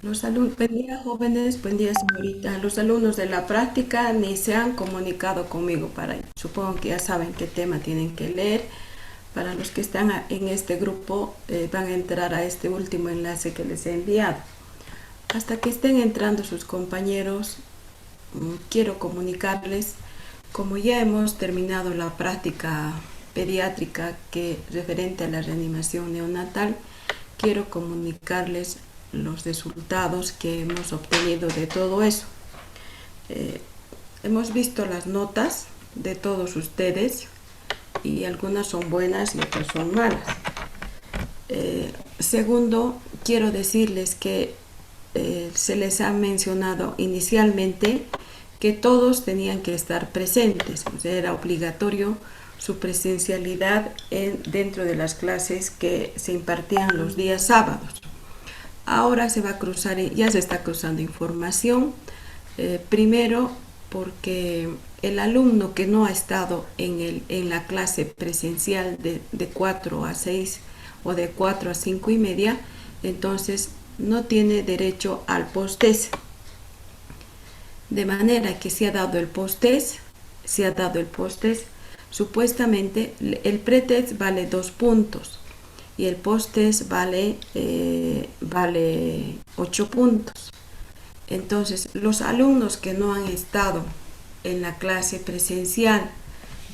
Buen día jóvenes, buen día señorita. Los alumnos de la práctica ni se han comunicado conmigo supongo que ya saben qué tema tienen que leer. Para los que están en este grupo van a entrar a este último enlace que les he enviado. Hasta que estén entrando sus compañeros, quiero comunicarles, como ya hemos terminado la práctica pediátrica que referente a la reanimación neonatal, quiero comunicarles los resultados que hemos obtenido de todo eso. Eh, Hemos visto las notas de todos ustedes y algunas son buenas y otras son malas. Segundo, quiero decirles que se les ha mencionado inicialmente que todos tenían que estar presentes, o sea, era obligatorio su presencialidad dentro de las clases que se impartían los días sábados. Ahora se va a cruzar, ya se está cruzando información, primero porque el alumno que no ha estado en la clase presencial de 4 a 6 o de 4 a 5 y media, entonces no tiene derecho al post-test. De manera que se ha dado el post-test, supuestamente el pre-test vale 2 puntos y el post-test vale 8 puntos. Entonces, los alumnos que no han estado en la clase presencial,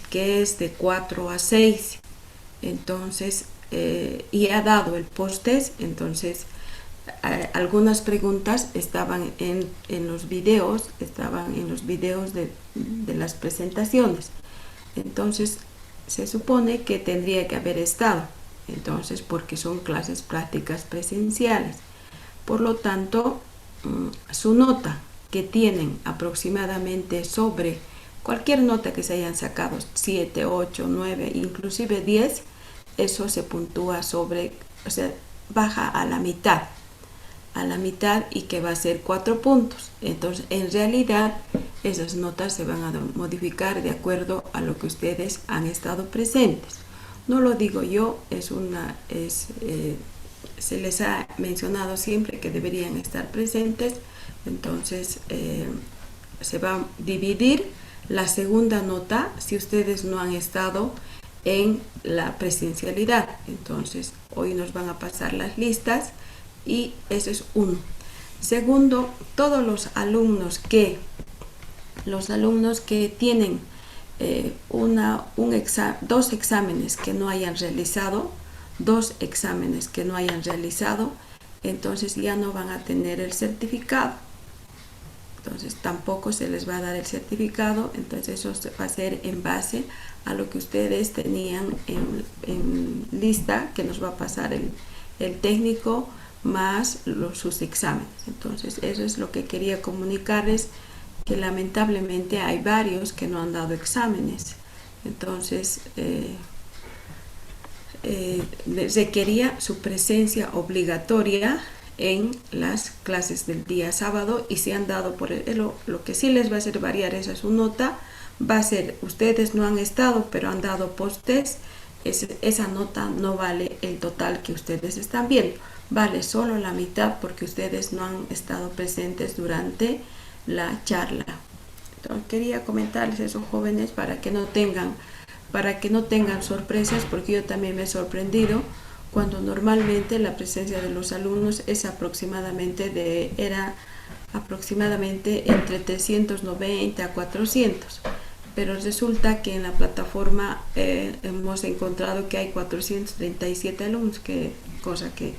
que es de 4 a 6, entonces, y ha dado el post-test, entonces, algunas preguntas estaban en los videos, de las presentaciones. Entonces, se supone que tendría que haber estado, entonces, porque son clases prácticas presenciales. Por lo tanto, su nota que tienen aproximadamente sobre cualquier nota que se hayan sacado, 7, 8, 9, inclusive 10, eso se puntúa sobre, o sea, baja a la mitad y que va a ser 4 puntos. Entonces, en realidad, esas notas se van a modificar de acuerdo a lo que ustedes han estado presentes. No lo digo yo, se les ha mencionado siempre que deberían estar presentes. Entonces se va a dividir la segunda nota si ustedes no han estado en la presencialidad. Entonces hoy nos van a pasar las listas y ese es uno. Segundo, todos los alumnos que tienen dos exámenes que no hayan realizado, entonces ya no van a tener el certificado. Entonces tampoco se les va a dar el certificado, entonces eso va a ser en base a lo que ustedes tenían en lista que nos va a pasar el técnico más sus exámenes. Entonces eso es lo que quería comunicarles, que lamentablemente hay varios que no han dado exámenes. Entonces requería su presencia obligatoria en las clases del día sábado y se han dado lo que sí les va a hacer variar esa su nota, va a ser, ustedes no han estado pero han dado post-test, esa nota no vale el total que ustedes están viendo, vale solo la mitad porque ustedes no han estado presentes durante la charla. Entonces, quería comentarles eso, jóvenes, para que no tengan sorpresas, porque yo también me he sorprendido cuando normalmente la presencia de los alumnos es era aproximadamente entre 390 a 400, pero resulta que en la plataforma hemos encontrado que hay 437 alumnos, cosa que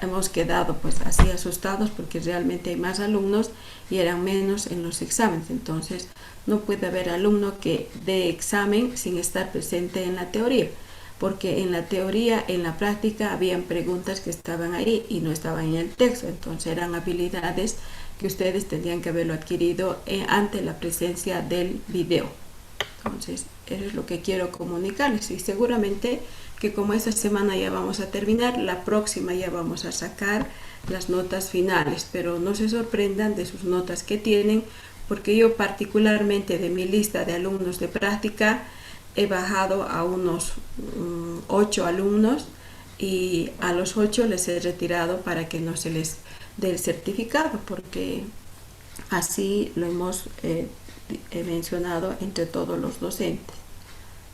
hemos quedado pues así asustados porque realmente hay más alumnos y eran menos en los exámenes. Entonces no puede haber alumno que dé examen sin estar presente en la teoría, porque en la teoría, en la práctica habían preguntas que estaban ahí y no estaban en el texto, entonces eran habilidades que ustedes tendrían que haberlo adquirido ante la presencia del video. Entonces eso es lo que quiero comunicarles, y seguramente que como esta semana ya vamos a terminar, la próxima ya vamos a sacar las notas finales, pero no se sorprendan de sus notas que tienen, porque yo particularmente de mi lista de alumnos de práctica he bajado a unos 8 alumnos y a los 8 les he retirado para que no se les dé el certificado, porque así lo hemos mencionado entre todos los docentes.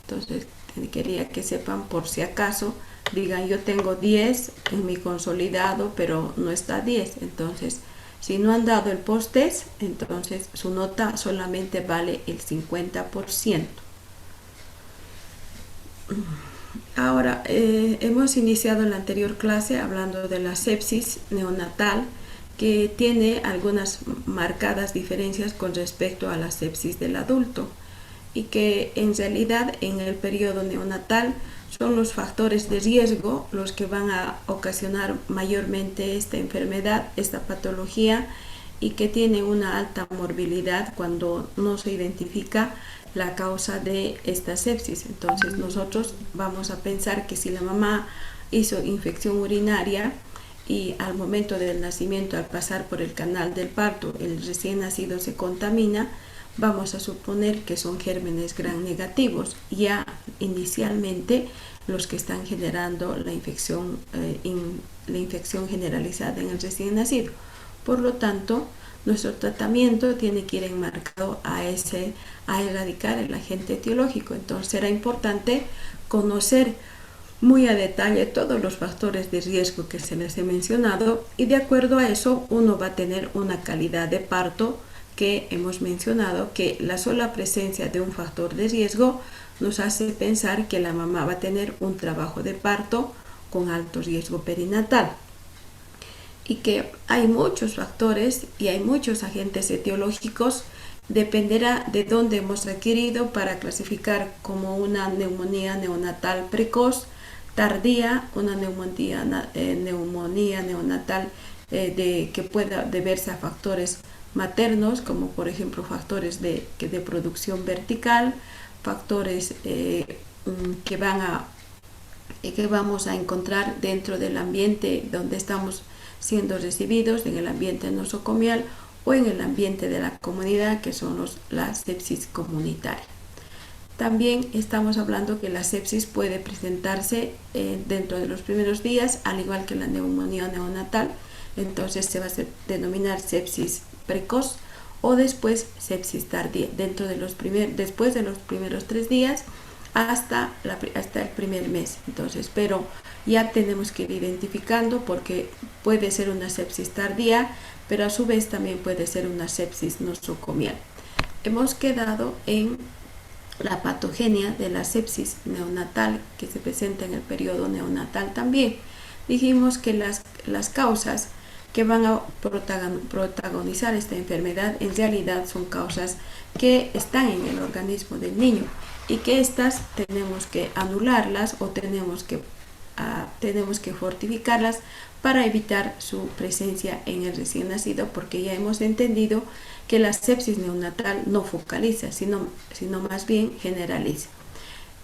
Entonces quería que sepan, por si acaso digan yo tengo 10 en mi consolidado pero no está 10, entonces si no han dado el post-test, entonces su nota solamente vale el 50%. Ahora, hemos iniciado la anterior clase hablando de la sepsis neonatal, que tiene algunas marcadas diferencias con respecto a la sepsis del adulto, y que en realidad en el periodo neonatal son los factores de riesgo los que van a ocasionar mayormente esta enfermedad, esta patología, y que tiene una alta morbilidad cuando no se identifica la causa de esta sepsis. Entonces nosotros vamos a pensar que si la mamá hizo infección urinaria y al momento del nacimiento, al pasar por el canal del parto, el recién nacido se contamina, vamos a suponer que son gérmenes gram negativos, ya inicialmente los que están generando la infección generalizada en el recién nacido. Por lo tanto, nuestro tratamiento tiene que ir enmarcado a erradicar el agente etiológico. Entonces será importante conocer muy a detalle todos los factores de riesgo que se les he mencionado, y de acuerdo a eso uno va a tener una calidad de parto que hemos mencionado, que la sola presencia de un factor de riesgo nos hace pensar que la mamá va a tener un trabajo de parto con alto riesgo perinatal, y que hay muchos factores y hay muchos agentes etiológicos. Dependerá de dónde hemos adquirido para clasificar como una neumonía neonatal precoz, tardía, una neumonía neonatal que pueda deberse a factores maternos, como por ejemplo factores de producción vertical, factores que vamos a encontrar dentro del ambiente donde estamos siendo recibidos, en el ambiente nosocomial o en el ambiente de la comunidad, que son la sepsis comunitaria. También estamos hablando que la sepsis puede presentarse dentro de los primeros días, al igual que la neumonía neonatal. Entonces se va a denominar sepsis precoz, o después sepsis tardía, después de los primeros 3 días hasta el primer mes. Entonces, pero ya tenemos que ir identificando, porque puede ser una sepsis tardía, pero a su vez también puede ser una sepsis nosocomial. Hemos quedado en la patogenia de la sepsis neonatal, que se presenta en el periodo neonatal también. Dijimos que las causas que van a protagonizar esta enfermedad en realidad son causas que están en el organismo del niño, y que estas tenemos que anularlas o tenemos que fortificarlas para evitar su presencia en el recién nacido, porque ya hemos entendido que la sepsis neonatal no focaliza, sino más bien generaliza.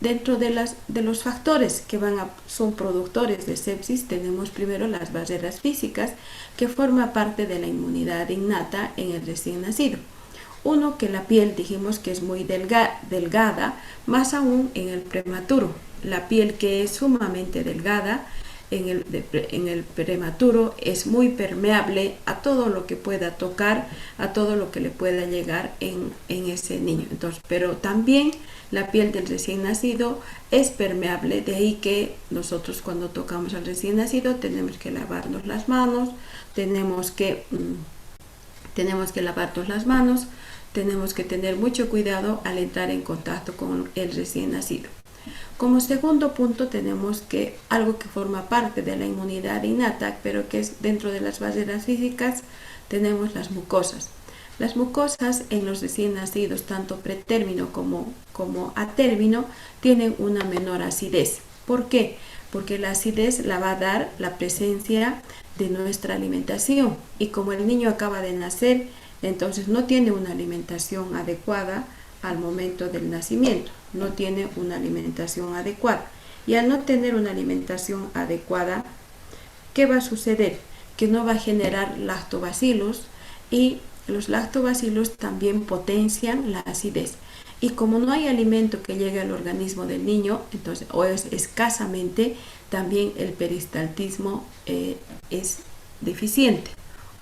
Dentro de los factores que son productores de sepsis, tenemos primero las barreras físicas, que forman parte de la inmunidad innata en el recién nacido. Uno, que la piel dijimos que es muy delgada, más aún en el prematuro. La piel, que es sumamente delgada en el prematuro, es muy permeable a todo lo que pueda tocar, a todo lo que le pueda llegar en ese niño. Entonces, pero también la piel del recién nacido es permeable, de ahí que nosotros cuando tocamos al recién nacido tenemos que lavarnos las manos, tenemos que tener mucho cuidado al entrar en contacto con el recién nacido. Como segundo punto, tenemos que algo que forma parte de la inmunidad innata, pero que es dentro de las barreras físicas, tenemos las mucosas. Las mucosas en los recién nacidos, tanto pretérmino como a término, tienen una menor acidez. ¿Por qué? Porque la acidez la va a dar la presencia de nuestra alimentación, y como el niño acaba de nacer, entonces no tiene una alimentación adecuada al momento del nacimiento, no tiene una alimentación adecuada, y al no tener una alimentación adecuada, ¿qué va a suceder? Que no va a generar lactobacilos, y los lactobacilos también potencian la acidez. y como no hay alimento que llegue al organismo del niño, entonces o es escasamente, también el peristaltismo es deficiente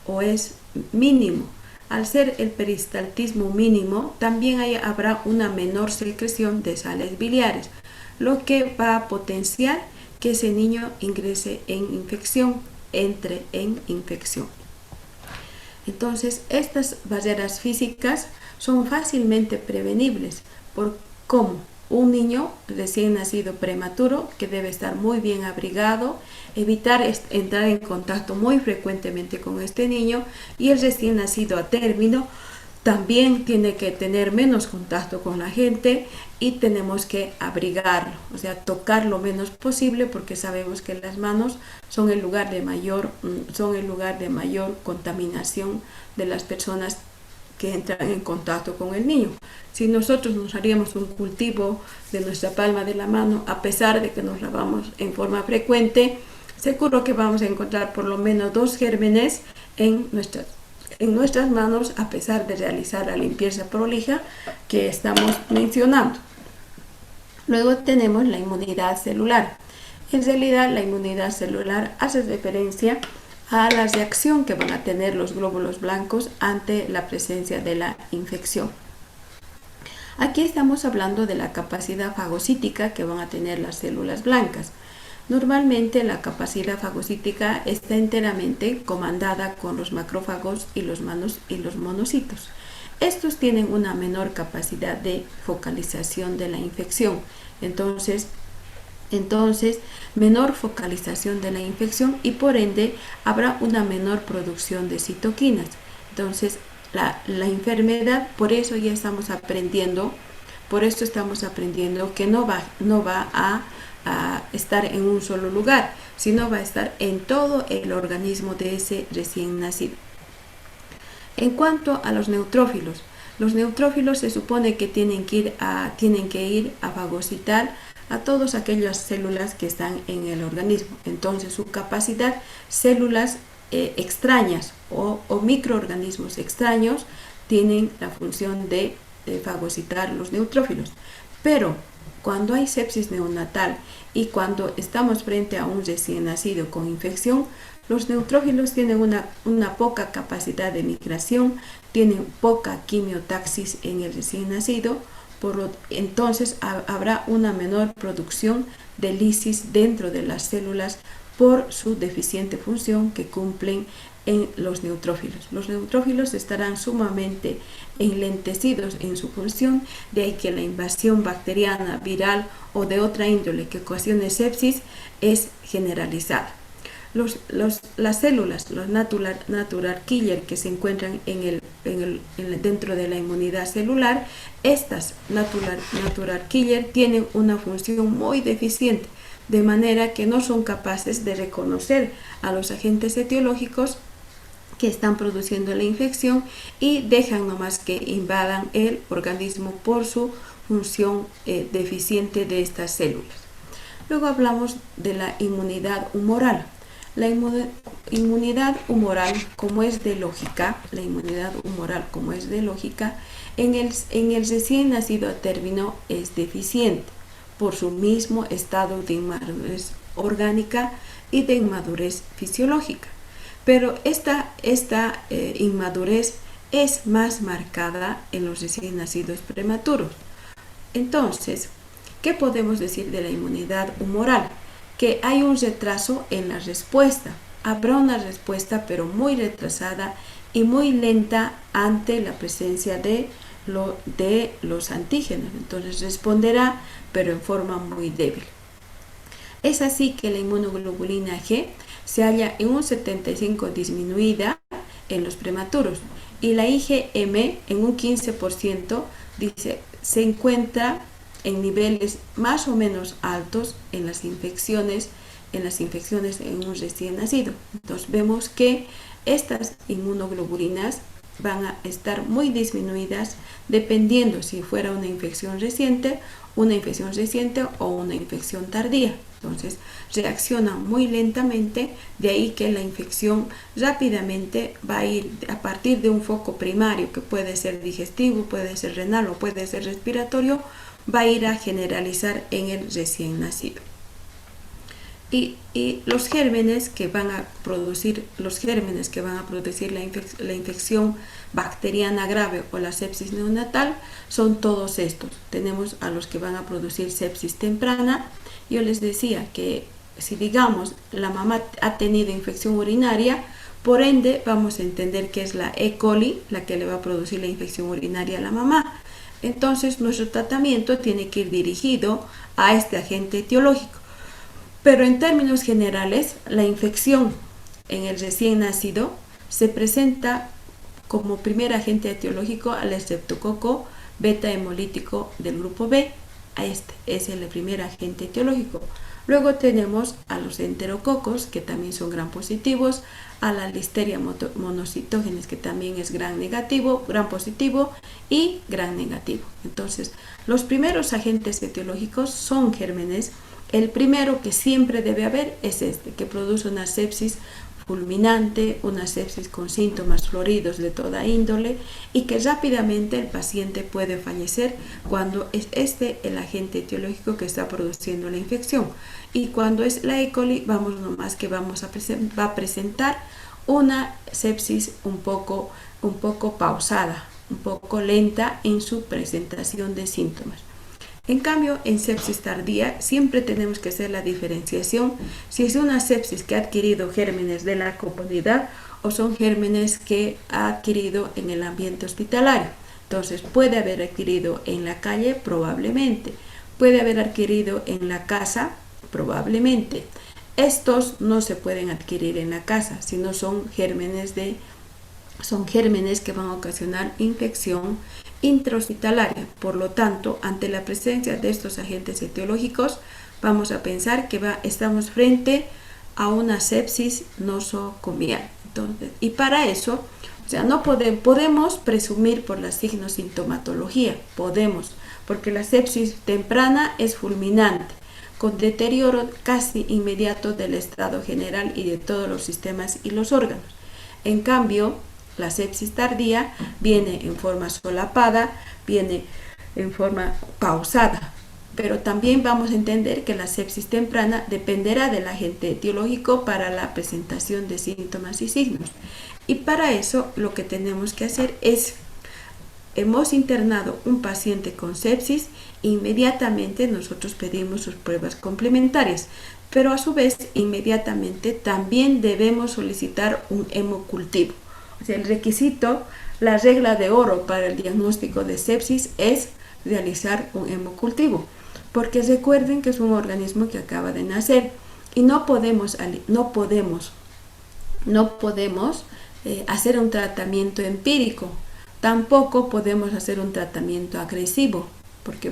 o es mínimo. Al ser el peristaltismo mínimo, también habrá una menor secreción de sales biliares, lo que va a potenciar que ese niño ingrese en infección, entre en infección. Entonces, estas barreras físicas son fácilmente prevenibles por cómo un niño recién nacido prematuro que debe estar muy bien abrigado, evitar entrar en contacto muy frecuentemente con este niño, y el recién nacido a término también tiene que tener menos contacto con la gente y tenemos que abrigarlo, o sea, tocar lo menos posible, porque sabemos que las manos son el lugar de mayor contaminación de las personas que entran en contacto con el niño. Si nosotros nos haríamos un cultivo de nuestra palma de la mano, a pesar de que nos lavamos en forma frecuente, seguro que vamos a encontrar por lo menos 2 gérmenes en nuestras manos, a pesar de realizar la limpieza prolija que estamos mencionando. Luego tenemos la inmunidad celular. En realidad, la inmunidad celular hace referencia a la reacción que van a tener los glóbulos blancos ante la presencia de la infección. Aquí estamos hablando de la capacidad fagocítica que van a tener las células blancas. Normalmente la capacidad fagocítica está enteramente comandada con los macrófagos y los monocitos. Estos tienen una menor capacidad de focalización de la infección. Entonces, menor focalización de la infección y por ende habrá una menor producción de citoquinas. Entonces, la enfermedad, por eso estamos aprendiendo que no va a estar en un solo lugar, sino va a estar en todo el organismo de ese recién nacido. En cuanto a los neutrófilos se supone que tienen que ir a fagocitar a todas aquellas células que están en el organismo. Entonces su capacidad, células extrañas o microorganismos extraños, tienen la función de fagocitar los neutrófilos. Pero cuando hay sepsis neonatal y cuando estamos frente a un recién nacido con infección, los neutrófilos tienen una poca capacidad de migración, tienen poca quimiotaxis en el recién nacido, entonces habrá una menor producción de lisis dentro de las células por su deficiente función que cumplen en los neutrófilos. Los neutrófilos estarán sumamente enlentecidos en su función, de ahí que la invasión bacteriana, viral o de otra índole que ocasione sepsis es generalizada. Las células, los natural killer que se encuentran dentro de la inmunidad celular, estas natural killer tienen una función muy deficiente, de manera que no son capaces de reconocer a los agentes etiológicos que están produciendo la infección y dejan nomás que invadan el organismo por su función deficiente de estas células. Luego hablamos de la inmunidad humoral. La inmunidad humoral, como es de lógica, en el recién nacido a término es deficiente por su mismo estado de inmadurez orgánica y de inmadurez fisiológica. Pero esta inmadurez es más marcada en los recién nacidos prematuros. Entonces, ¿qué podemos decir de la inmunidad humoral? Que hay un retraso en la respuesta. Habrá una respuesta, pero muy retrasada y muy lenta ante la presencia de los antígenos. Entonces responderá, pero en forma muy débil. Es así que la inmunoglobulina G se halla en un 75% disminuida en los prematuros y la IgM en un 15% se encuentra en niveles más o menos altos en las infecciones en un recién nacido. Entonces vemos que estas inmunoglobulinas van a estar muy disminuidas dependiendo si fuera una infección reciente una infección reciente o una infección tardía. Entonces reacciona muy lentamente, de ahí que la infección rápidamente va a ir a partir de un foco primario que puede ser digestivo, puede ser renal o puede ser respiratorio, va a ir a generalizar en el recién nacido. Y los gérmenes que van a producir la infección bacteriana grave o la sepsis neonatal son todos estos. Tenemos a los que van a producir sepsis temprana. Yo les decía que si digamos la mamá ha tenido infección urinaria, por ende vamos a entender que es la E. coli la que le va a producir la infección urinaria a la mamá. Entonces nuestro tratamiento tiene que ir dirigido a este agente etiológico. Pero en términos generales, la infección en el recién nacido se presenta como primer agente etiológico al estreptococo beta hemolítico del grupo B. Este es el primer agente etiológico. Luego tenemos a los enterococos, que también son gram positivos, a la listeria monocitógenes, que también es gram positivo y gram negativo. Entonces, los primeros agentes etiológicos son gérmenes. El primero que siempre debe haber es este, que produce una sepsis fulminante, una sepsis con síntomas floridos de toda índole y que rápidamente el paciente puede fallecer cuando es este el agente etiológico que está produciendo la infección. Y cuando es la E. coli, va a presentar una sepsis un poco pausada, un poco lenta en su presentación de síntomas. En cambio, en sepsis tardía siempre tenemos que hacer la diferenciación si es una sepsis que ha adquirido gérmenes de la comunidad o son gérmenes que ha adquirido en el ambiente hospitalario. Entonces, puede haber adquirido en la calle, probablemente. Puede haber adquirido en la casa, probablemente. Estos no se pueden adquirir en la casa, sino son gérmenes que van a ocasionar infección intrahospitalaria. Por lo tanto, ante la presencia de estos agentes etiológicos, vamos a pensar que estamos frente a una sepsis nosocomial. Entonces, y para eso, no podemos presumir por la signosintomatología, porque la sepsis temprana es fulminante, con deterioro casi inmediato del estado general y de todos los sistemas y los órganos. En cambio, la sepsis tardía viene en forma solapada, viene en forma pausada, pero también vamos a entender que la sepsis temprana dependerá del agente etiológico para la presentación de síntomas y signos. Y para eso lo que tenemos que hacer es, hemos internado un paciente con sepsis, inmediatamente nosotros pedimos sus pruebas complementarias, pero a su vez inmediatamente también debemos solicitar un hemocultivo. El requisito, la regla de oro para el diagnóstico de sepsis es realizar un hemocultivo, porque recuerden que es un organismo que acaba de nacer y no podemos hacer un tratamiento empírico, tampoco podemos hacer un tratamiento agresivo, porque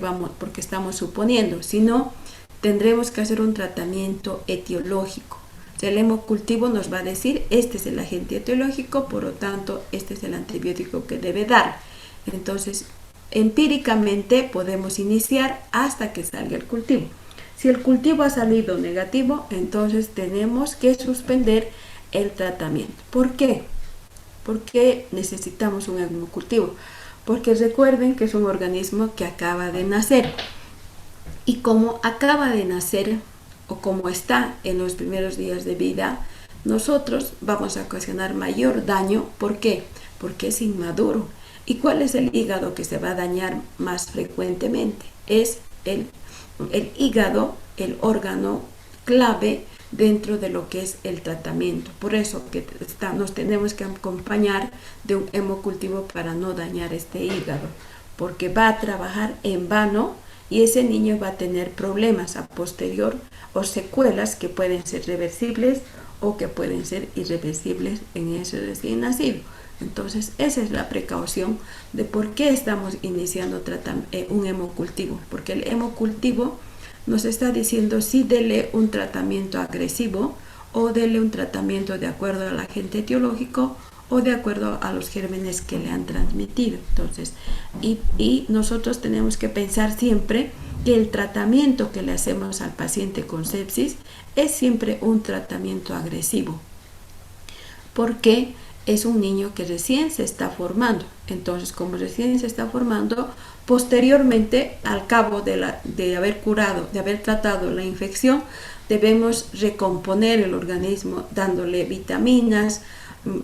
estamos suponiendo, sino tendremos que hacer un tratamiento etiológico. El hemocultivo nos va a decir, este es el agente etiológico, por lo tanto, este es el antibiótico que debe dar. Entonces, empíricamente podemos iniciar hasta que salga el cultivo. Si el cultivo ha salido negativo, entonces tenemos que suspender el tratamiento. ¿Por qué? ¿Por qué necesitamos un hemocultivo? Porque recuerden que es un organismo que acaba de nacer. Y como acaba de nacer, o como está en los primeros días de vida, nosotros vamos a ocasionar mayor daño. ¿Por qué? Porque es inmaduro. ¿Y cuál es el hígado que se va a dañar más frecuentemente? Es el hígado, el órgano clave dentro de lo que es el tratamiento. Por eso que nos tenemos que acompañar de un hemocultivo para no dañar este hígado, porque va a trabajar en vano y ese niño va a tener problemas a posterior o secuelas que pueden ser reversibles o que pueden ser irreversibles en ese recién nacido. Entonces, esa es la precaución de por qué estamos iniciando un hemocultivo, porque el hemocultivo nos está diciendo si dele un tratamiento agresivo o dele un tratamiento de acuerdo al agente etiológico o de acuerdo a los gérmenes que le han transmitido. Entonces, y nosotros tenemos que pensar siempre que el tratamiento que le hacemos al paciente con sepsis es siempre un tratamiento agresivo, porque es un niño que recién se está formando. Entonces, como recién se está formando, posteriormente, al cabo de haber curado, de haber tratado la infección, debemos recomponer el organismo dándole vitaminas,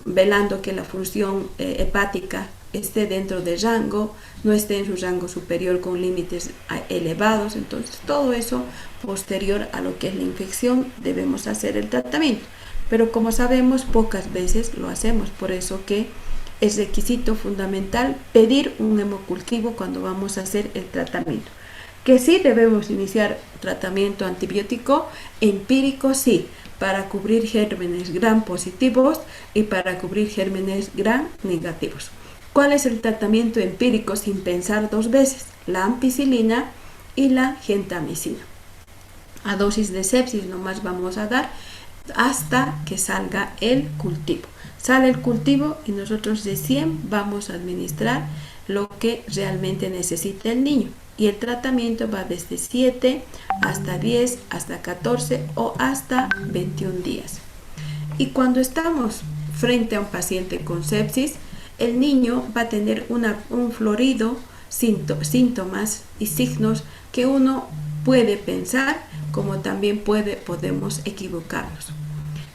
velando que la función hepática esté dentro del rango, no esté en su rango superior con límites elevados. Entonces, todo eso posterior a lo que es la infección debemos hacer el tratamiento. Pero como sabemos, pocas veces lo hacemos, por eso que es requisito fundamental pedir un hemocultivo cuando vamos a hacer el tratamiento. Que sí debemos iniciar tratamiento antibiótico empírico, sí, para cubrir gérmenes gram positivos y para cubrir gérmenes gram negativos. ¿Cuál es el tratamiento empírico sin pensar dos veces? La ampicilina y la gentamicina. A dosis de sepsis nomás vamos a dar hasta que salga el cultivo. Sale el cultivo y nosotros recién vamos a administrar lo que realmente necesita el niño. Y el tratamiento va desde 7 hasta 10, hasta 14 o hasta 21 días. Y cuando estamos frente a un paciente con sepsis, el niño va a tener un florido, síntomas y signos que uno puede pensar, como también podemos equivocarnos.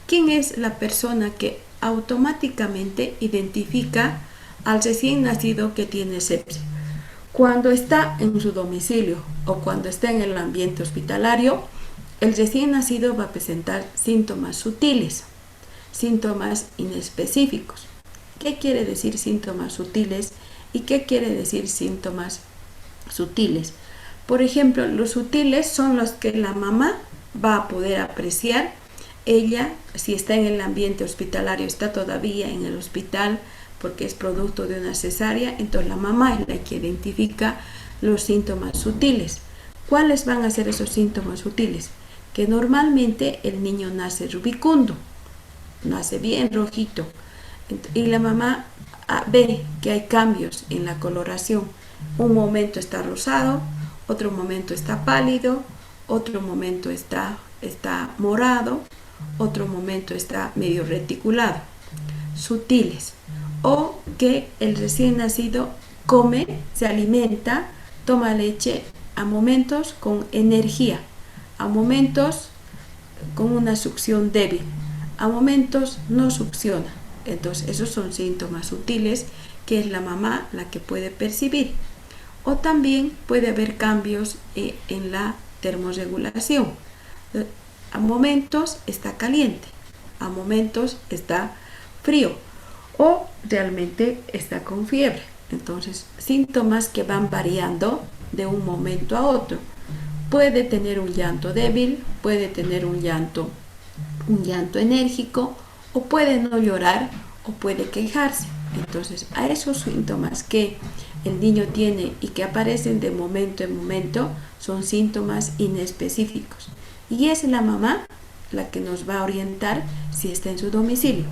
¿Quién es la persona que automáticamente identifica al recién nacido que tiene sepsis? Cuando está en su domicilio o cuando está en el ambiente hospitalario, el recién nacido va a presentar síntomas sutiles, síntomas inespecíficos. ¿Qué quiere decir síntomas sutiles y qué quiere decir síntomas sutiles? Por ejemplo, los sutiles son los que la mamá va a poder apreciar. Ella, si está en el ambiente hospitalario, está todavía en el hospital porque es producto de una cesárea, entonces la mamá es la que identifica los síntomas sutiles. ¿Cuáles van a ser esos síntomas sutiles? Que normalmente el niño nace rubicundo, nace bien rojito, y la mamá ve que hay cambios en la coloración. Un momento está rosado, otro momento está pálido, otro momento está morado, otro momento está medio reticulado. Sutiles. O que el recién nacido come, se alimenta, toma leche a momentos con energía, a momentos con una succión débil, a momentos no succiona. Entonces esos son síntomas sutiles que es la mamá la que puede percibir. O también puede haber cambios en la termorregulación. A momentos está caliente, a momentos está frío o realmente está con fiebre. Entonces, síntomas que van variando de un momento a otro. Puede tener un llanto débil, puede tener un llanto enérgico, o puede no llorar o puede quejarse. Entonces, a esos síntomas que el niño tiene y que aparecen de momento en momento son síntomas inespecíficos. Y es la mamá la que nos va a orientar si está en su domicilio.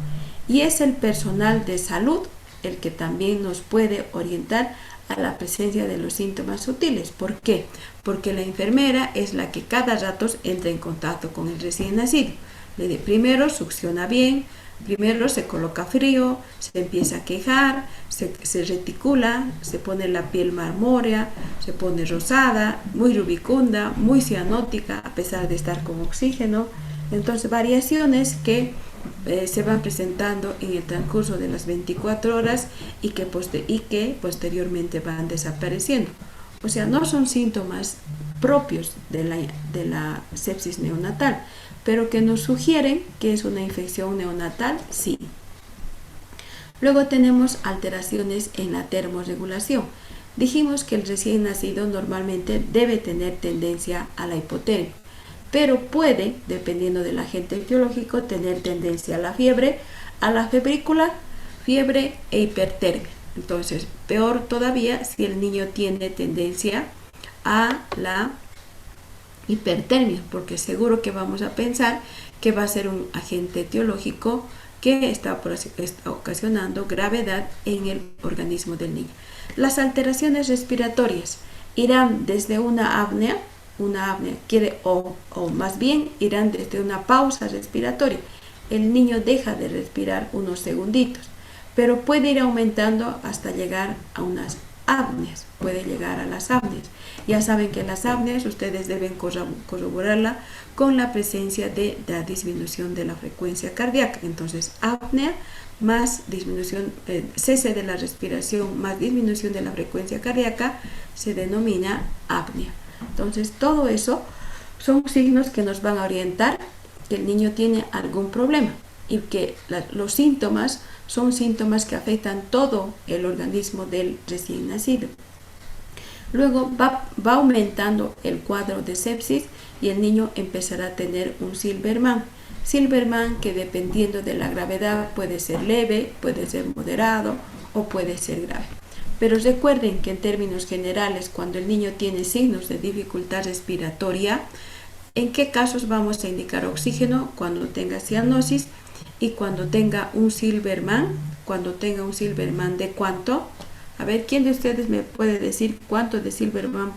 Y es el personal de salud el que también nos puede orientar a la presencia de los síntomas sutiles. ¿Por qué? Porque la enfermera es la que cada rato entra en contacto con el recién nacido. Primero succiona bien, primero se coloca frío, se empieza a quejar, se reticula, se pone la piel marmórea, se pone rosada, muy rubicunda, muy cianótica a pesar de estar con oxígeno. Entonces, variaciones que se van presentando en el transcurso de las 24 horas y que posteriormente van desapareciendo. O sea, no son síntomas propios de la sepsis neonatal, pero que nos sugieren que es una infección neonatal, sí. Luego tenemos alteraciones en la termorregulación. Dijimos que el recién nacido normalmente debe tener tendencia a la hipotermia, pero puede, dependiendo del agente etiológico, tener tendencia a la fiebre, a la febrícula, fiebre e hipertermia. Entonces, peor todavía si el niño tiene tendencia a la hipertermia, porque seguro que vamos a pensar que va a ser un agente etiológico que está ocasionando gravedad en el organismo del niño. Las alteraciones respiratorias. irán desde una apnea o más bien irán desde una pausa respiratoria. El niño deja de respirar unos segunditos, pero puede ir aumentando hasta llegar a unas apneas, puede llegar a las apneas. Ya saben que las apneas ustedes deben corroborarla con la presencia de la disminución de la frecuencia cardíaca. Entonces, apnea más disminución, cese de la respiración más disminución de la frecuencia cardíaca se denomina apnea. Entonces, todo eso son signos que nos van a orientar que el niño tiene algún problema y que los síntomas son síntomas que afectan todo el organismo del recién nacido. Luego va aumentando el cuadro de sepsis y el niño empezará a tener un Silberman. Silberman que dependiendo de la gravedad puede ser leve, puede ser moderado o puede ser grave. Pero recuerden que en términos generales, cuando el niño tiene signos de dificultad respiratoria, ¿en qué casos vamos a indicar oxígeno? Cuando tenga cianosis y cuando tenga un Silberman. Cuando tenga un Silberman de cuánto. A ver, ¿quién de ustedes me puede decir cuánto de Silberman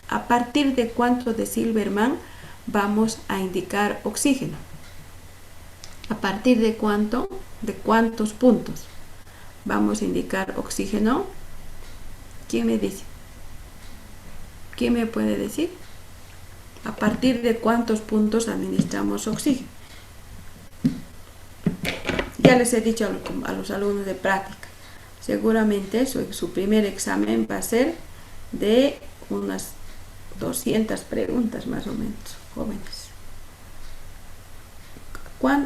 a partir de cuánto de Silberman vamos a indicar oxígeno? ¿A partir de cuánto? ¿De cuántos puntos vamos a indicar oxígeno? ¿Quién me dice? ¿Quién me puede decir? ¿A partir de cuántos puntos administramos oxígeno? Ya les he dicho a los alumnos de práctica. Seguramente su primer examen va a ser de unas 200 preguntas más o menos, jóvenes.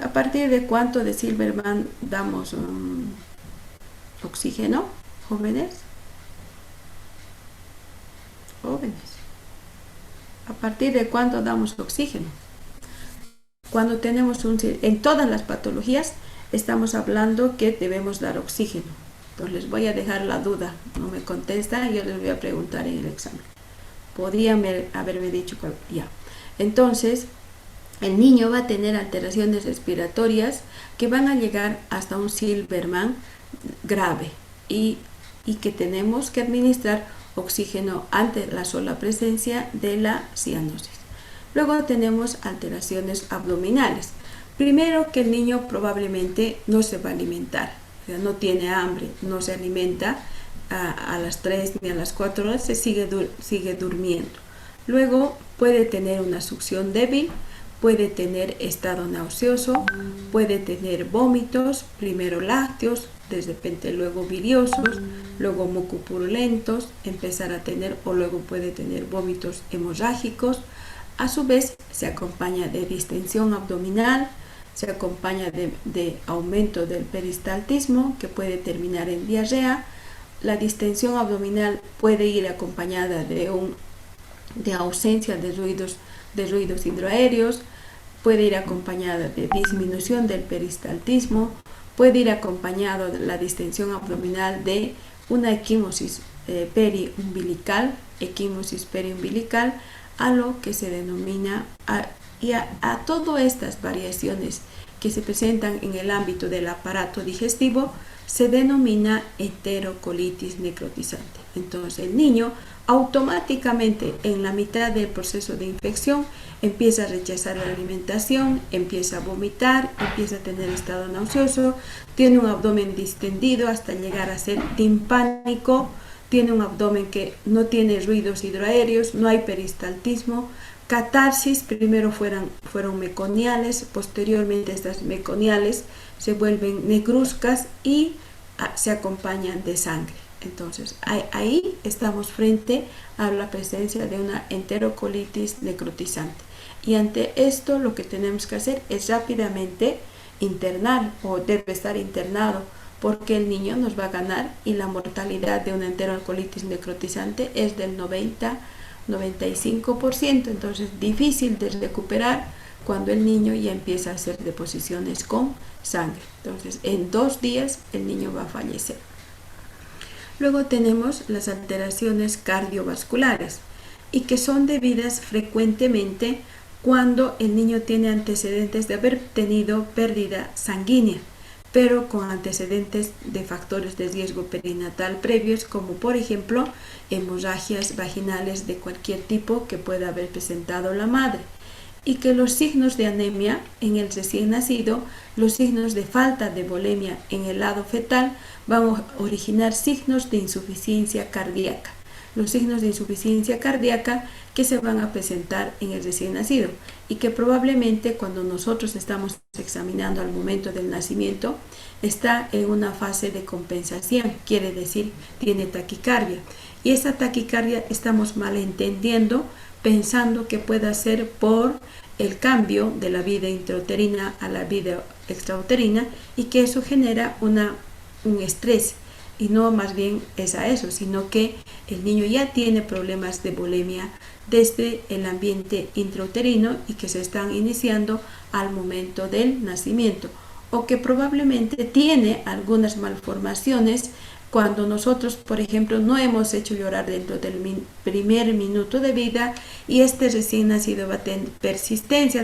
¿A partir de cuánto de Silberman damos oxígeno, jóvenes? Jóvenes. ¿A partir de cuánto damos oxígeno? Cuando tenemos en todas las patologías estamos hablando que debemos dar oxígeno. Entonces les voy a dejar la duda, no me contestan, yo les voy a preguntar en el examen. Podrían haberme dicho ya. Entonces, el niño va a tener alteraciones respiratorias que van a llegar hasta un Silberman grave y que tenemos que administrar oxígeno ante la sola presencia de la cianosis. Luego tenemos alteraciones abdominales. Primero, que el niño probablemente no se va a alimentar. O sea, no tiene hambre, no se alimenta a las 3 ni a las 4 horas, se sigue durmiendo. Luego puede tener una succión débil, puede tener estado nauseoso, puede tener vómitos, primero lácteos, de repente luego biliosos, luego mucopurulentos, empezar a tener o luego puede tener vómitos hemorrágicos. A su vez se acompaña de distensión abdominal, se acompaña de aumento del peristaltismo que puede terminar en diarrea. La distensión abdominal puede ir acompañada de ausencia de ruidos hidroaéreos, puede ir acompañada de disminución del peristaltismo, puede ir acompañado de la distensión abdominal de una equimosis periumbilical, a lo que se denomina a todas estas variaciones que se presentan en el ámbito del aparato digestivo se denomina enterocolitis necrotizante. Entonces el niño automáticamente en la mitad del proceso de infección empieza a rechazar la alimentación, empieza a vomitar, empieza a tener estado nauseoso, tiene un abdomen distendido hasta llegar a ser timpánico, tiene un abdomen que no tiene ruidos hidroaéreos, no hay peristaltismo, catarsis, primero fueron meconiales, posteriormente estas meconiales se vuelven negruzcas y se acompañan de sangre. Entonces ahí estamos frente a la presencia de una enterocolitis necrotizante y ante esto lo que tenemos que hacer es rápidamente internar o debe estar internado porque el niño nos va a ganar y la mortalidad de una enterocolitis necrotizante es del 90-95%, entonces difícil de recuperar cuando el niño ya empieza a hacer deposiciones con sangre. Entonces en 2 días el niño va a fallecer. Luego tenemos las alteraciones cardiovasculares y que son debidas frecuentemente cuando el niño tiene antecedentes de haber tenido pérdida sanguínea. pero con antecedentes de factores de riesgo perinatal previos, como por ejemplo hemorragias vaginales de cualquier tipo que pueda haber presentado la madre, y que los signos de anemia en el recién nacido, los signos de falta de volemia en el lado fetal, van a originar signos de insuficiencia cardíaca. Los signos de insuficiencia cardíaca que se van a presentar en el recién nacido y que probablemente cuando nosotros estamos examinando al momento del nacimiento está en una fase de compensación, quiere decir tiene taquicardia, y esa taquicardia estamos malentendiendo pensando que pueda ser por el cambio de la vida intrauterina a la vida extrauterina y que eso genera un estrés, y no más bien es a eso, sino que el niño ya tiene problemas de volemia desde el ambiente intrauterino y que se están iniciando al momento del nacimiento, o que probablemente tiene algunas malformaciones cuando nosotros, por ejemplo, no hemos hecho llorar dentro del primer minuto de vida y este recién nacido va a tener persistencia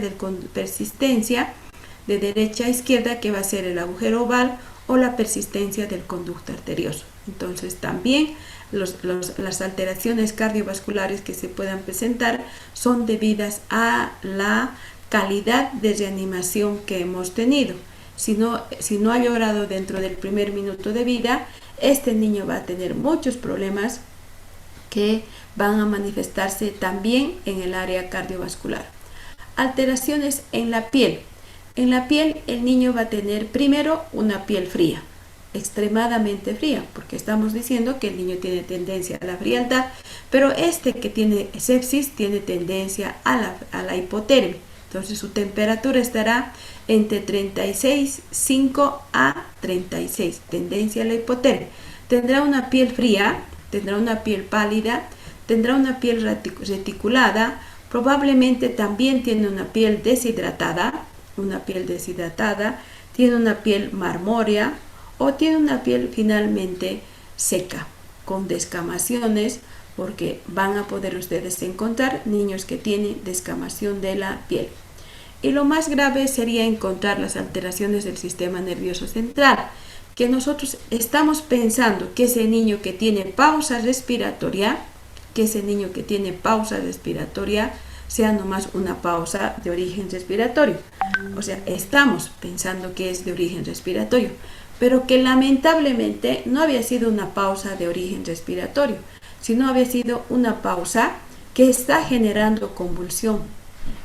de derecha a izquierda, que va a ser el agujero oval, o la persistencia del conducto arterioso. Entonces también las alteraciones cardiovasculares que se puedan presentar son debidas a la calidad de reanimación que hemos tenido. Si no ha llorado dentro del primer minuto de vida, este niño va a tener muchos problemas que van a manifestarse también en el área cardiovascular. Alteraciones en la piel. En la piel el niño va a tener primero una piel fría, extremadamente fría, porque estamos diciendo que el niño tiene tendencia a la frialdad, pero este que tiene sepsis tiene tendencia a la hipotermia. Entonces su temperatura estará entre 36,5 a 36, tendencia a la hipotermia. Tendrá una piel fría, tendrá una piel pálida, tendrá una piel reticulada, probablemente también tiene una piel deshidratada, tiene una piel marmórea o tiene una piel finalmente seca, con descamaciones, porque van a poder ustedes encontrar niños que tienen descamación de la piel. Y lo más grave sería encontrar las alteraciones del sistema nervioso central, que nosotros estamos pensando que ese niño que tiene pausa respiratoria, sea nomás una pausa de origen respiratorio. O sea, estamos pensando que es de origen respiratorio, pero que lamentablemente no había sido una pausa de origen respiratorio, sino había sido una pausa que está generando convulsión.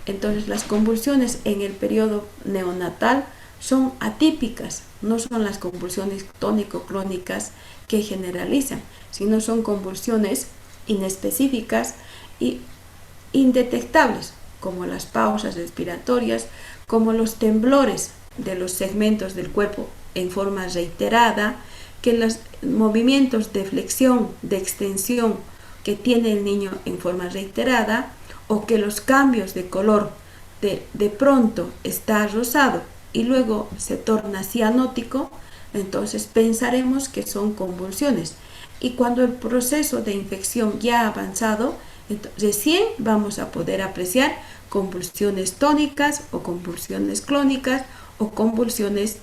Entonces las convulsiones en el periodo neonatal son atípicas, no son las convulsiones tónico-clónicas que generalizan, sino son convulsiones inespecíficas y indetectables, como las pausas respiratorias, como los temblores de los segmentos del cuerpo en forma reiterada, que los movimientos de flexión, de extensión que tiene el niño en forma reiterada, o que los cambios de color de pronto está rosado y luego se torna cianótico, entonces pensaremos que son convulsiones. Y cuando el proceso de infección ya ha avanzado, recién vamos a poder apreciar convulsiones tónicas o convulsiones clónicas o convulsiones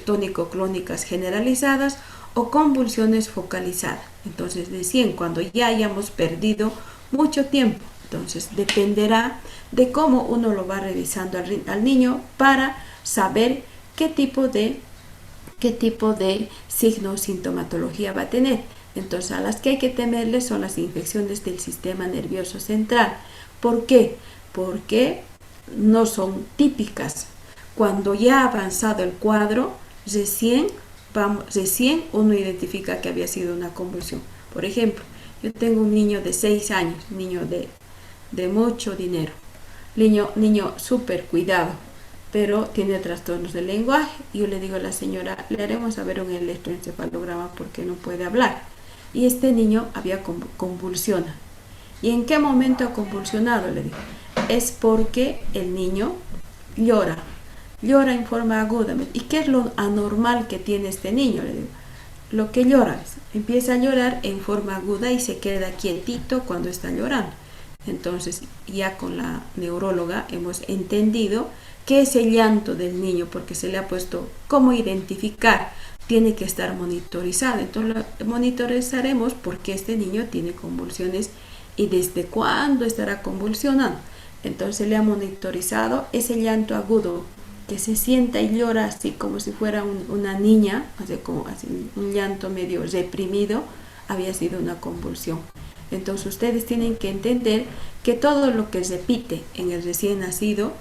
tónico-clónicas generalizadas o convulsiones focalizadas. Entonces recién cuando ya hayamos perdido mucho tiempo, entonces dependerá de cómo uno lo va revisando al niño para saber qué tipo de signo o sintomatología va a tener. Entonces a las que hay que temerle son las infecciones del sistema nervioso central. ¿Por qué? Porque no son típicas. Cuando ya ha avanzado el cuadro, recién uno identifica que había sido una convulsión. Por ejemplo, yo tengo un niño de 6 años, niño de mucho dinero, niño súper cuidado, pero tiene trastornos del lenguaje. Yo le digo a la señora, le haremos a ver un electroencefalograma porque no puede hablar. Y este niño había convulsiona. ¿Y en qué momento ha convulsionado? Le digo, es porque el niño llora en forma aguda. ¿Y qué es lo anormal que tiene este niño? Le digo, lo que llora, empieza a llorar en forma aguda y se queda quietito cuando está llorando. Entonces ya con la neuróloga hemos entendido qué es el llanto del niño, porque se le ha puesto cómo identificar, tiene que estar monitorizado. Entonces lo monitorizaremos porque este niño tiene convulsiones y desde cuándo estará convulsionando. Entonces le ha monitorizado ese llanto agudo que se sienta y llora así como si fuera una niña, como así, un llanto medio reprimido, había sido una convulsión. Entonces ustedes tienen que entender que todo lo que repite en el recién nacido,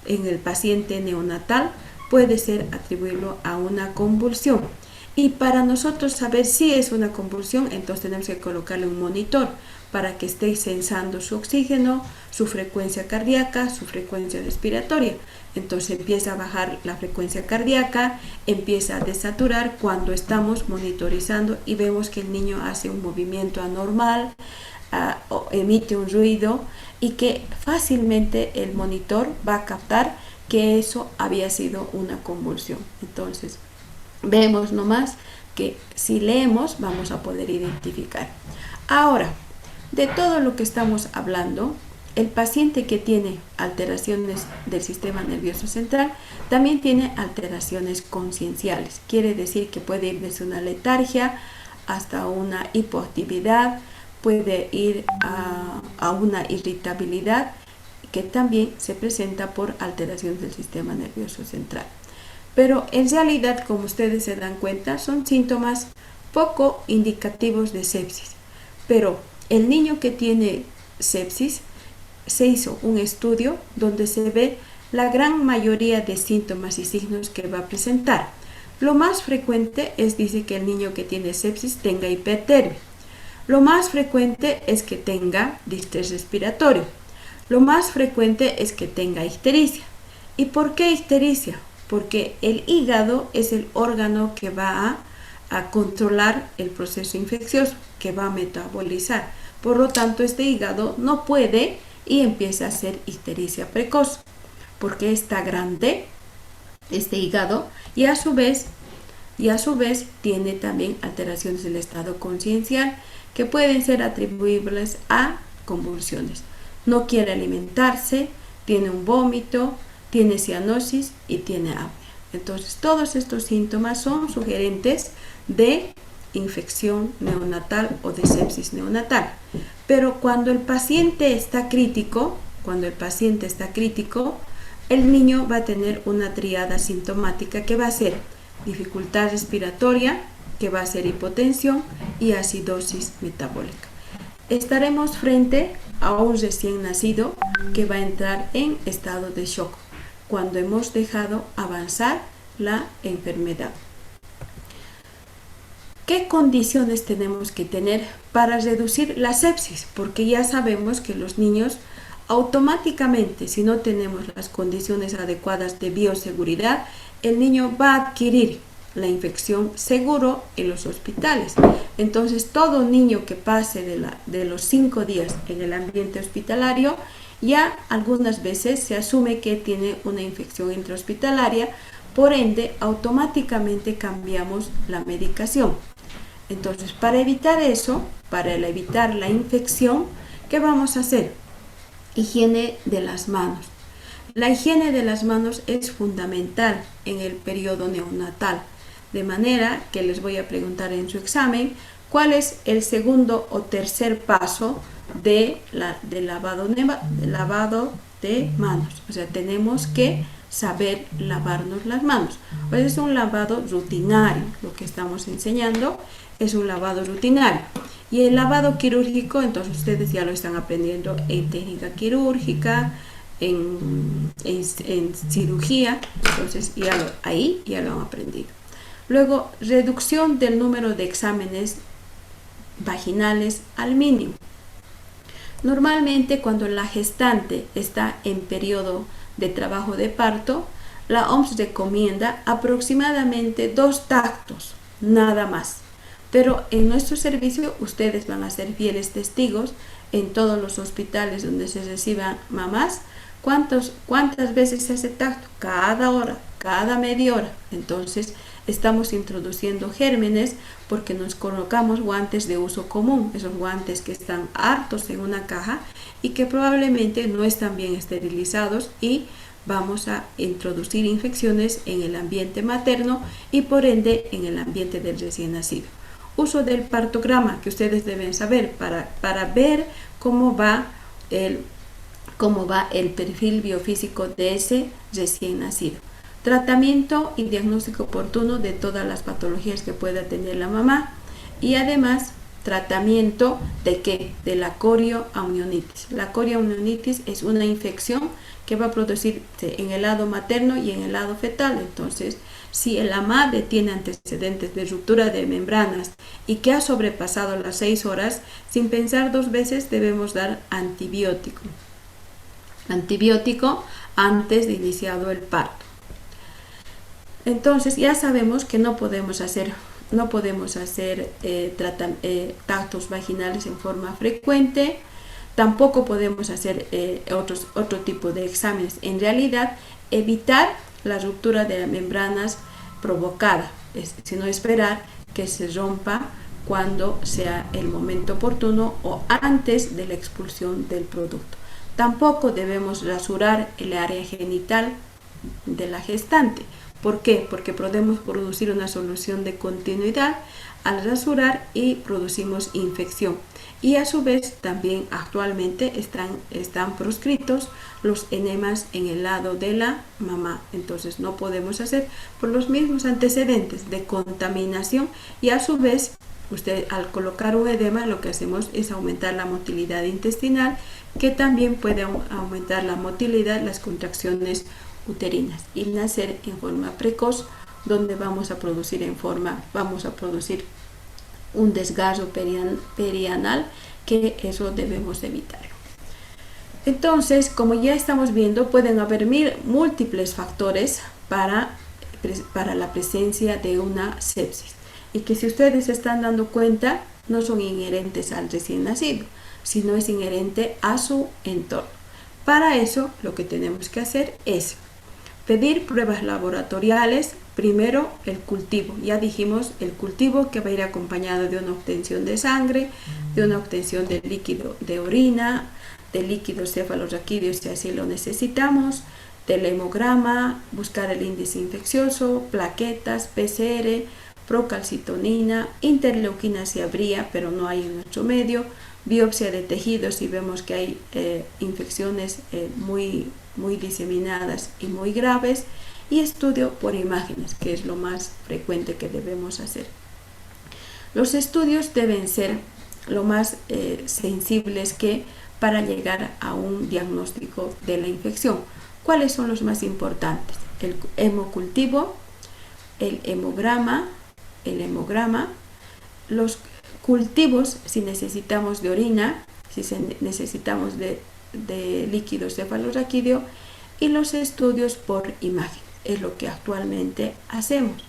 en el paciente neonatal, puede ser atribuirlo a una convulsión. Y para nosotros saber si es una convulsión, entonces tenemos que colocarle un monitor para que esté sensando su oxígeno, su frecuencia cardíaca, su frecuencia respiratoria. Entonces empieza a bajar la frecuencia cardíaca, empieza a desaturar cuando estamos monitorizando y vemos que el niño hace un movimiento anormal, emite un ruido y que fácilmente el monitor va a captar que eso había sido una convulsión. Entonces vemos nomás que si leemos vamos a poder identificar. Ahora, de todo lo que estamos hablando, el paciente que tiene alteraciones del sistema nervioso central también tiene alteraciones conscienciales. Quiere decir que puede ir desde una letargia hasta una hipoactividad, puede ir a una irritabilidad que también se presenta por alteraciones del sistema nervioso central. Pero en realidad, como ustedes se dan cuenta, son síntomas poco indicativos de sepsis. Pero el niño que tiene sepsis, se hizo un estudio donde se ve la gran mayoría de síntomas y signos que va a presentar. Lo más frecuente es, dice que el niño que tiene sepsis tenga hipertermia. Lo más frecuente es que tenga distrés respiratorio. Lo más frecuente es que tenga ictericia. ¿Y por qué ictericia? Porque el hígado es el órgano que va a controlar el proceso infeccioso, que va a metabolizar. Por lo tanto, este hígado no puede y empieza a hacer ictericia precoz, porque está grande este hígado y a su vez tiene también alteraciones del estado consciencial que pueden ser atribuibles a convulsiones. No quiere alimentarse, tiene un vómito, tiene cianosis y tiene apnea. Entonces, todos estos síntomas son sugerentes de infección neonatal o de sepsis neonatal. Pero cuando el paciente está crítico, el niño va a tener una tríada sintomática que va a ser dificultad respiratoria, que va a ser hipotensión y acidosis metabólica. Estaremos frente a un recién nacido que va a entrar en estado de shock cuando hemos dejado avanzar la enfermedad. ¿Qué condiciones tenemos que tener para reducir la sepsis? Porque ya sabemos que los niños automáticamente, si no tenemos las condiciones adecuadas de bioseguridad, el niño va a adquirir la infección seguro en los hospitales. Entonces, todo niño que pase de los 5 días en el ambiente hospitalario, ya algunas veces se asume que tiene una infección intrahospitalaria, por ende, automáticamente cambiamos la medicación. Entonces, para evitar eso, para evitar la infección, ¿qué vamos a hacer? Higiene de las manos. La higiene de las manos es fundamental en el periodo neonatal, de manera que les voy a preguntar en su examen cuál es el segundo o tercer paso de lavado de manos. O sea, tenemos que saber lavarnos las manos. Pues es un lavado rutinario, lo que estamos enseñando es un lavado rutinario. Y el lavado quirúrgico, entonces ustedes ya lo están aprendiendo en técnica quirúrgica, en cirugía, entonces ahí ya lo han aprendido. Luego, reducción del número de exámenes vaginales al mínimo. Normalmente cuando la gestante está en periodo de trabajo de parto, la OMS recomienda aproximadamente 2 tactos, nada más. Pero en nuestro servicio ustedes van a ser fieles testigos en todos los hospitales donde se reciban mamás. ¿Cuántas veces se hace tacto? Cada hora, cada media hora. Entonces estamos introduciendo gérmenes porque nos colocamos guantes de uso común, esos guantes que están hartos en una caja y que probablemente no están bien esterilizados y vamos a introducir infecciones en el ambiente materno y por ende en el ambiente del recién nacido. Uso del partograma que ustedes deben saber para ver cómo va el perfil biofísico de ese recién nacido. Tratamiento y diagnóstico oportuno de todas las patologías que pueda tener la mamá y además tratamiento de ¿qué? De la corioamnionitis. La corioamnionitis es una infección que va a producirse en el lado materno y en el lado fetal. Entonces, si la madre tiene antecedentes de ruptura de membranas y que ha sobrepasado las 6 horas, sin pensar 2 veces debemos dar antibiótico. Antibiótico antes de iniciado el parto. Entonces ya sabemos que no podemos hacer tactos vaginales en forma frecuente, tampoco podemos hacer otro tipo de exámenes. En realidad, evitar la ruptura de las membranas provocada, sino esperar que se rompa cuando sea el momento oportuno o antes de la expulsión del producto. Tampoco debemos rasurar el área genital de la gestante. ¿Por qué? Porque podemos producir una solución de continuidad al rasurar y producimos infección. Y a su vez también actualmente están proscritos los enemas en el lado de la mamá. Entonces no podemos hacer por los mismos antecedentes de contaminación y a su vez usted al colocar un edema lo que hacemos es aumentar la motilidad intestinal, que también puede aumentar la motilidad, las contracciones uterinas y nacer en forma precoz, donde vamos a producir un desgarro perianal, que eso debemos evitar. Entonces, como ya estamos viendo, pueden haber múltiples factores para la presencia de una sepsis y que, si ustedes se están dando cuenta, no son inherentes al recién nacido, sino es inherente a su entorno. Para eso lo que tenemos que hacer es pedir pruebas laboratoriales. Primero, el cultivo. Ya dijimos, el cultivo que va a ir acompañado de una obtención de sangre, de una obtención de líquido de orina, de líquido cefalorraquídeo si así lo necesitamos, del hemograma, buscar el índice infeccioso, plaquetas, PCR, procalcitonina, interleuquina si habría, pero no hay en nuestro medio, biopsia de tejidos si vemos que hay infecciones muy diseminadas y muy graves, y estudio por imágenes, que es lo más frecuente que debemos hacer. Los estudios deben ser lo más sensibles que para llegar a un diagnóstico de la infección. ¿Cuáles son los más importantes? El hemocultivo, el hemograma, los cultivos si necesitamos de orina, si necesitamos de líquido cefalorraquídeo, y los estudios por imagen. Es lo que actualmente hacemos.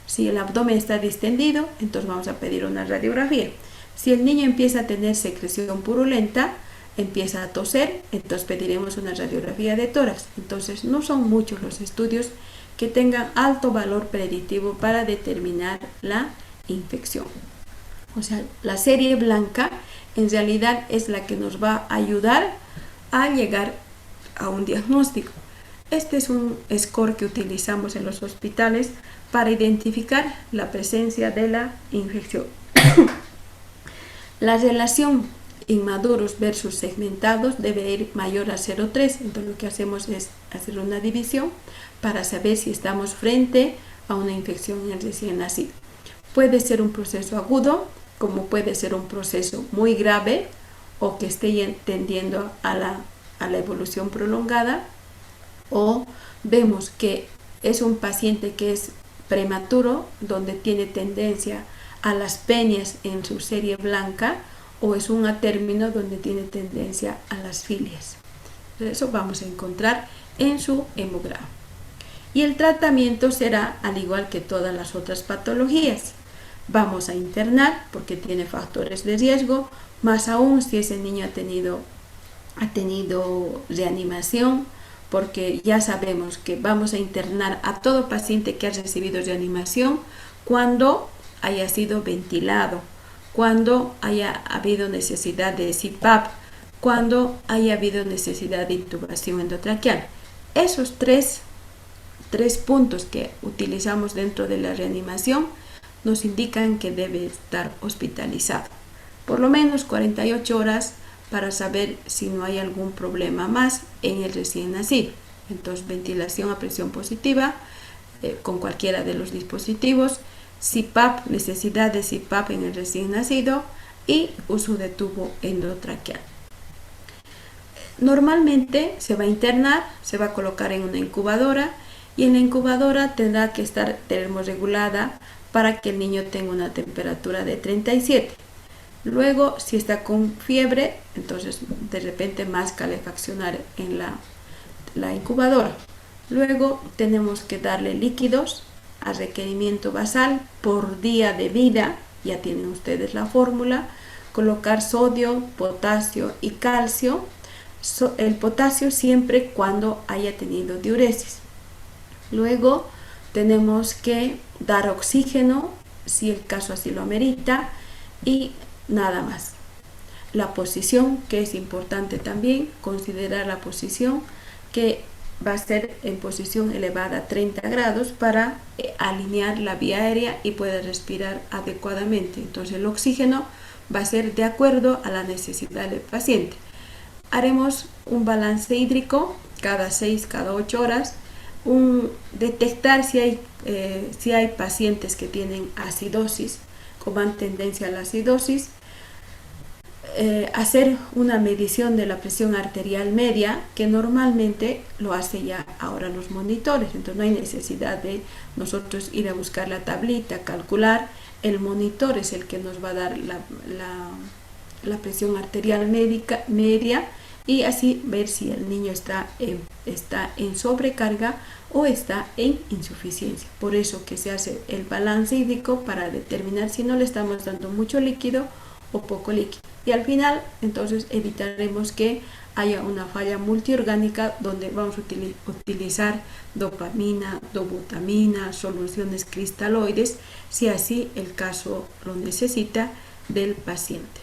Si el abdomen está distendido, entonces vamos a pedir una radiografía. Si el niño empieza a tener secreción purulenta, empieza a toser, entonces pediremos una radiografía de tórax. Entonces no son muchos los estudios que tengan alto valor predictivo para determinar la infección. O sea, la serie blanca en realidad es la que nos va a ayudar a llegar a un diagnóstico. Este es un score que utilizamos en los hospitales para identificar la presencia de la infección. La relación inmaduros versus segmentados debe ir mayor a 0,3. Entonces lo que hacemos es hacer una división para saber si estamos frente a una infección en el recién nacido. Puede ser un proceso agudo, como puede ser un proceso muy grave o que esté tendiendo a la evolución prolongada, o vemos que es un paciente que es prematuro, donde tiene tendencia a las peñas en su serie blanca, o es un atérmino donde tiene tendencia a las filias. Eso vamos a encontrar en su hemograma. Y el tratamiento será al igual que todas las otras patologías. Vamos a internar porque tiene factores de riesgo, más aún si ese niño ha tenido reanimación, porque ya sabemos que vamos a internar a todo paciente que ha recibido reanimación cuando haya sido ventilado, cuando haya habido necesidad de CPAP, cuando haya habido necesidad de intubación endotraqueal. Esos tres puntos que utilizamos dentro de la reanimación nos indican que debe estar hospitalizado. Por lo menos 48 horas para saber si no hay algún problema más en el recién nacido. Entonces, ventilación a presión positiva con cualquiera de los dispositivos, CPAP, necesidad de CPAP en el recién nacido y uso de tubo endotraqueal. Normalmente se va a internar, se va a colocar en una incubadora y en la incubadora tendrá que estar termorregulada para que el niño tenga una temperatura de 37. Luego, si está con fiebre, entonces de repente más calefaccionar en la incubadora. Luego tenemos que darle líquidos a requerimiento basal por día de vida, ya tienen ustedes la fórmula, colocar sodio, potasio y calcio, el potasio siempre cuando haya tenido diuresis. Luego tenemos que dar oxígeno si el caso así lo amerita y nada más. La posición, que es importante también, considerar la posición que va a ser en posición elevada a 30 grados para alinear la vía aérea y pueda respirar adecuadamente. Entonces el oxígeno va a ser de acuerdo a la necesidad del paciente. Haremos un balance hídrico cada 6, cada 8 horas, detectar si hay pacientes que tienen acidosis o van tendencia a la acidosis, hacer una medición de la presión arterial media, que normalmente lo hace ya ahora los monitores, entonces no hay necesidad de nosotros ir a buscar la tablita, calcular, el monitor es el que nos va a dar la presión arterial media y así ver si el niño está en sobrecarga o está en insuficiencia. Por eso que se hace el balance hídrico para determinar si no le estamos dando mucho líquido o poco líquido. Y al final, entonces, evitaremos que haya una falla multiorgánica donde vamos a utilizar dopamina, dobutamina, soluciones cristaloides, si así el caso lo necesita del paciente.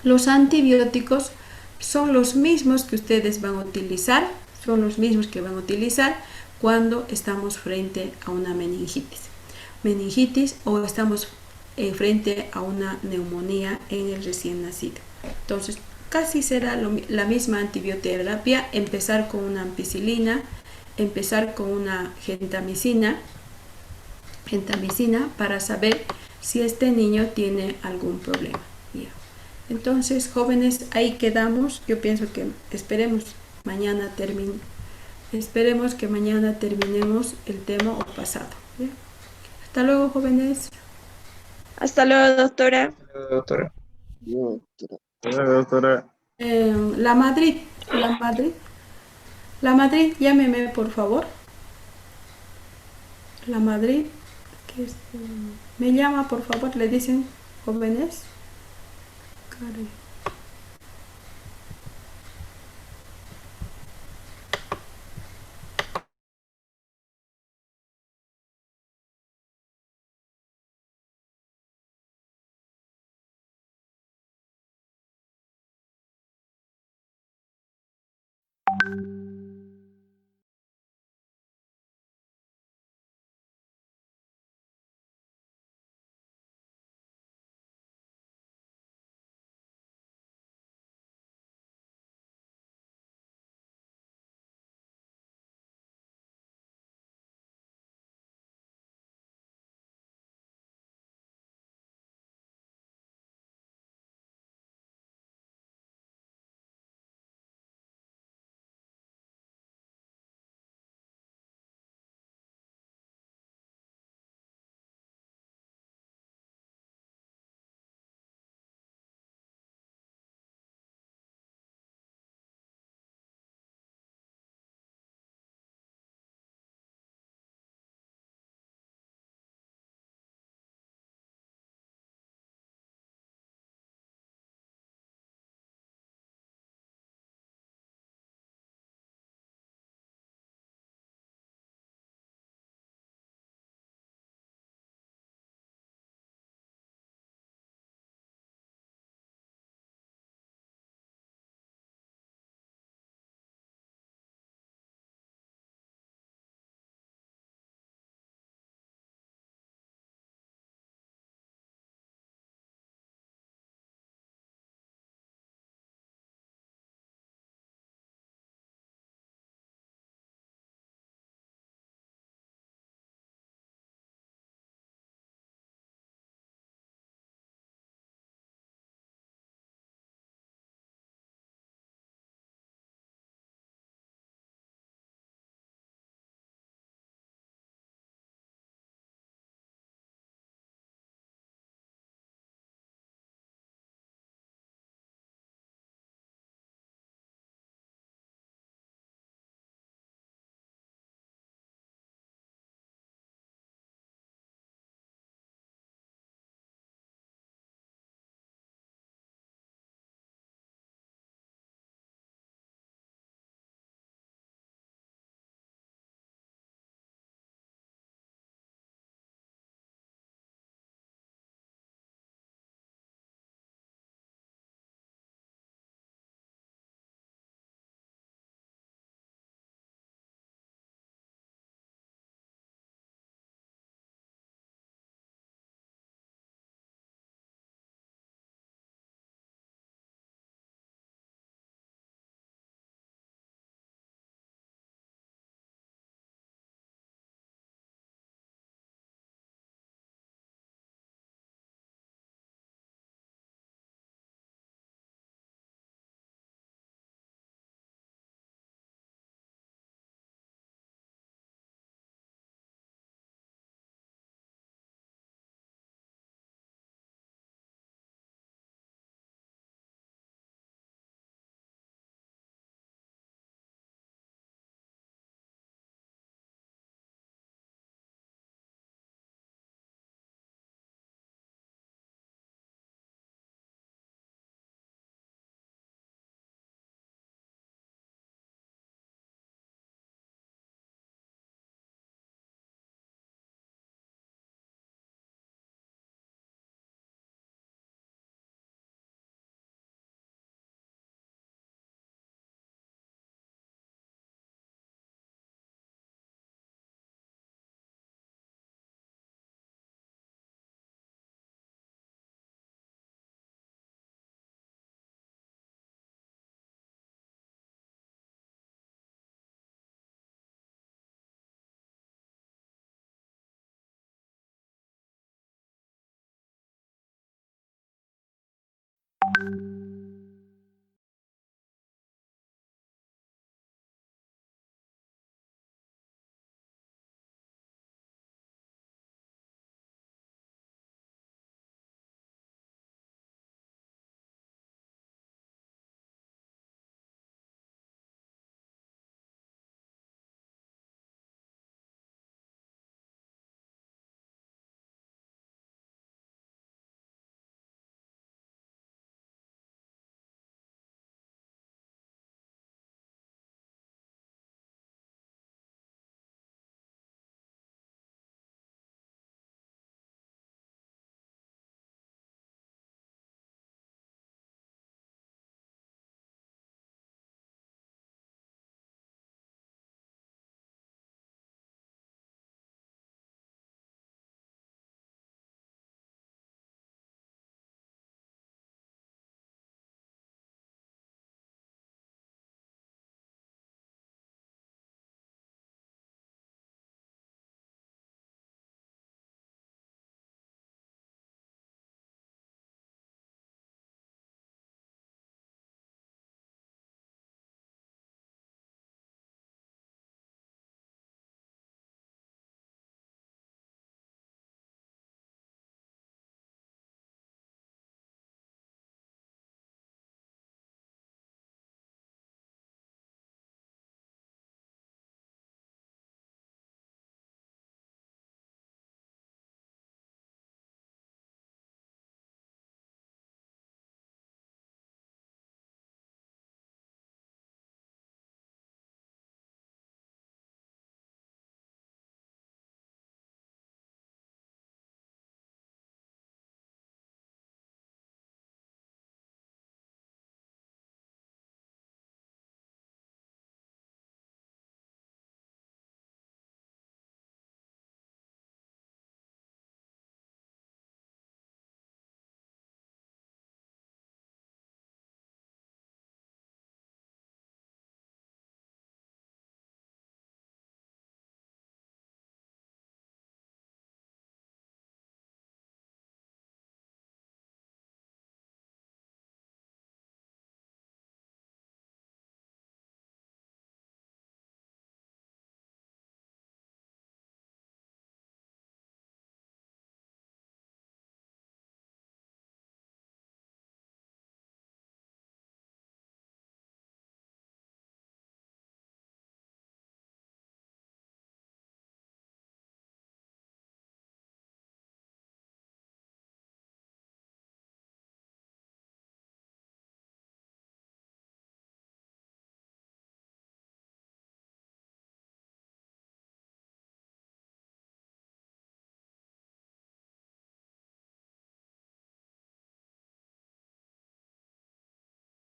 Los antibióticos son los mismos que ustedes van a utilizar, son los mismos que van a utilizar cuando estamos frente a una meningitis o estamos frente a una neumonía en el recién nacido. Entonces, casi será la misma antibioterapia, empezar con una ampicilina, empezar con una gentamicina para saber si este niño tiene algún problema. Entonces, jóvenes, ahí quedamos. Yo pienso que esperemos que mañana terminemos el tema o pasado. ¿Ya? Hasta luego, jóvenes. Hasta luego, doctora. Doctora. No, Hola, doctora. La Madrid, llámeme por favor. La Madrid, que me llama por favor, le dicen jóvenes. Karen.